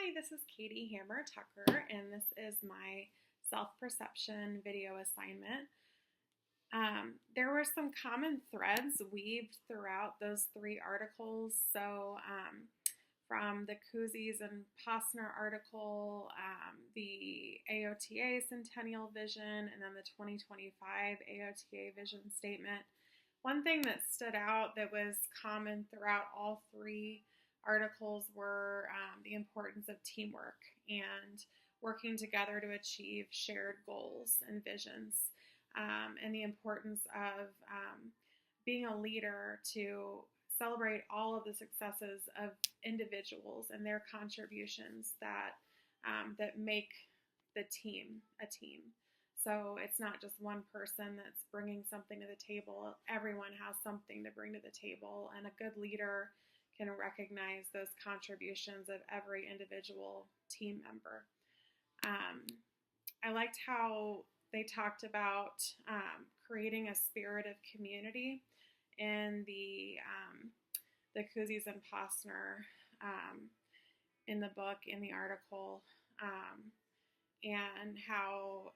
Hi, this is Katie Hammer Tucker, and this is my self-perception video assignment. There were some common threads weaved throughout those three articles. From the Kouzes and Posner article, the AOTA Centennial Vision, and then the 2025 AOTA Vision Statement. One thing that stood out that was common throughout all three articles were the importance of teamwork and working together to achieve shared goals and visions, and the importance of being a leader to celebrate all of the successes of individuals and their contributions that make the team a team. So it's not just one person that's bringing something to the table. Everyone has something to bring to the table, and a good leader can recognize those contributions of every individual team member. I liked how they talked about creating a spirit of community in the Kouzes and Posner in the book, in the article, and how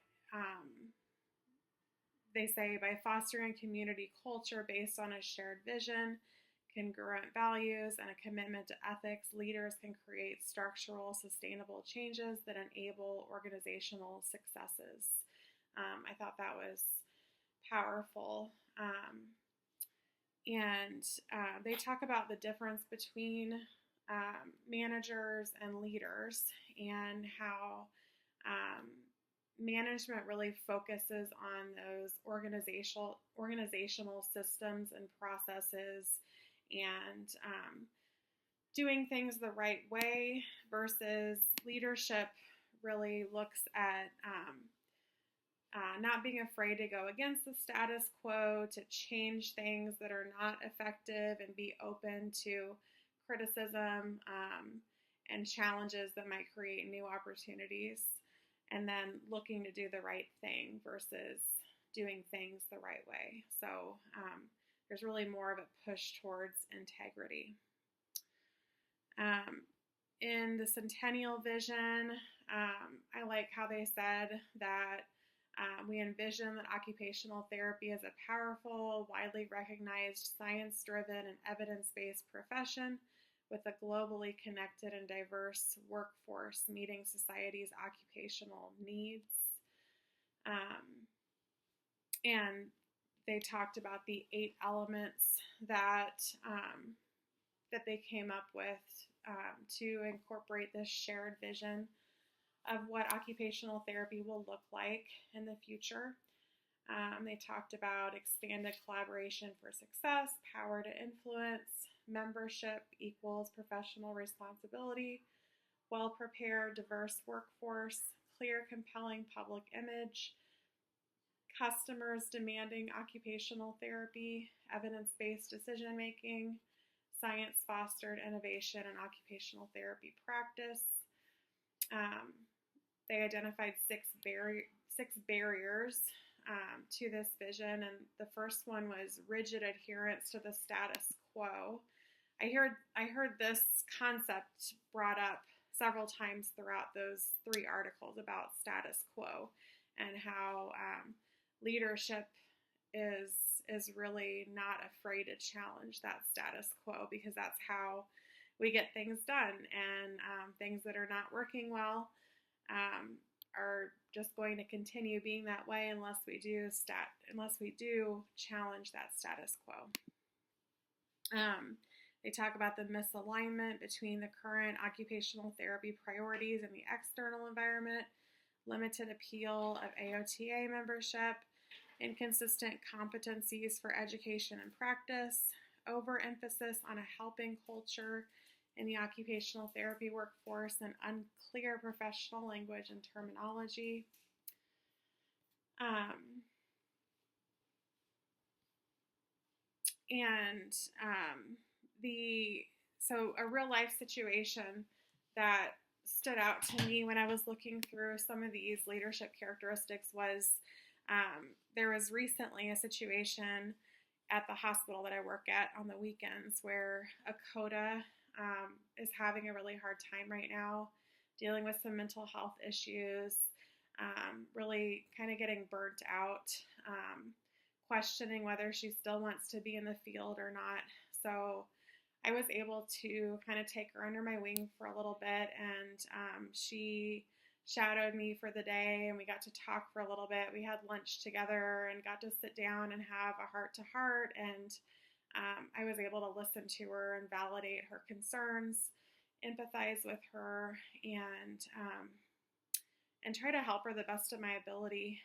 they say by fostering a community culture based on a shared vision, congruent values, and a commitment to ethics, leaders can create structural, sustainable changes that enable organizational successes. I thought that was powerful. And they talk about the difference between managers and leaders, and how management really focuses on those organizational systems and processes, and doing things the right way, versus leadership really looks at not being afraid to go against the status quo, to change things that are not effective, and be open to criticism and challenges that might create new opportunities, and then looking to do the right thing versus doing things the right way. So there's really more of a push towards integrity. In the Centennial Vision, I like how they said that we envision that occupational therapy is a powerful, widely recognized, science-driven, and evidence-based profession with a globally connected and diverse workforce meeting society's occupational needs. And they talked about the 8 elements that they came up with to incorporate this shared vision of what occupational therapy will look like in the future. They talked about expanded collaboration for success, power to influence, membership equals professional responsibility, well-prepared, diverse workforce, clear, compelling public image, customers demanding occupational therapy, evidence-based decision-making, science-fostered innovation and occupational therapy practice. They identified 6 barriers to this vision, and the first one was rigid adherence to the status quo. I heard this concept brought up several times throughout those 3 articles about status quo, and how leadership is really not afraid to challenge that status quo, because that's how we get things done, and things that are not working well are just going to continue being that way unless we do challenge that status quo. They talk about the misalignment between the current occupational therapy priorities and the external environment, limited appeal of AOTA membership, inconsistent competencies for education and practice, overemphasis on a helping culture in the occupational therapy workforce, and unclear professional language and terminology. So a real life situation that stood out to me when I was looking through some of these leadership characteristics was there was recently a situation at the hospital that I work at on the weekends where a CODA is having a really hard time right now dealing with some mental health issues, really kind of getting burnt out, questioning whether she still wants to be in the field or not. So I was able to kind of take her under my wing for a little bit, and she shadowed me for the day, and we got to talk for a little bit. We had lunch together and got to sit down and have a heart-to-heart, and I was able to listen to her and validate her concerns, empathize with her, and try to help her the best of my ability.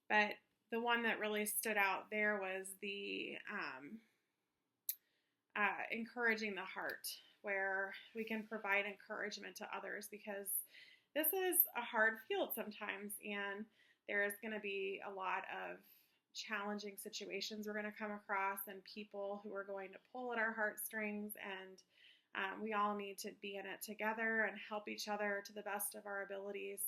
But the one that really stood out there was the encouraging the heart, where we can provide encouragement to others, because this is a hard field sometimes, and there is going to be a lot of challenging situations we're going to come across, and people who are going to pull at our heartstrings, and we all need to be in it together and help each other to the best of our abilities.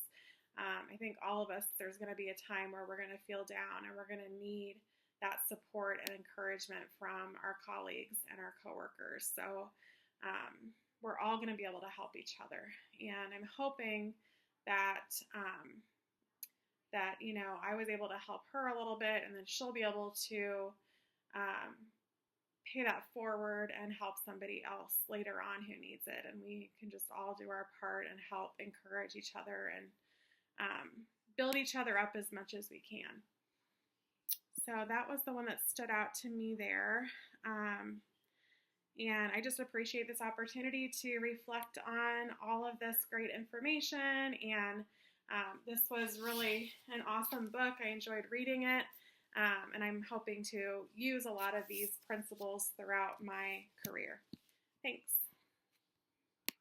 I think all of us, there's going to be a time where we're going to feel down, and we're going to need that support and encouragement from our colleagues and our coworkers. So we're all going to be able to help each other. And I'm hoping that that I was able to help her a little bit, and then she'll be able to pay that forward and help somebody else later on who needs it. And we can just all do our part and help encourage each other and build each other up as much as we can. So that was the one that stood out to me there. And I just appreciate this opportunity to reflect on all of this great information. And this was really an awesome book. I enjoyed reading it. And I'm hoping to use a lot of these principles throughout my career. Thanks.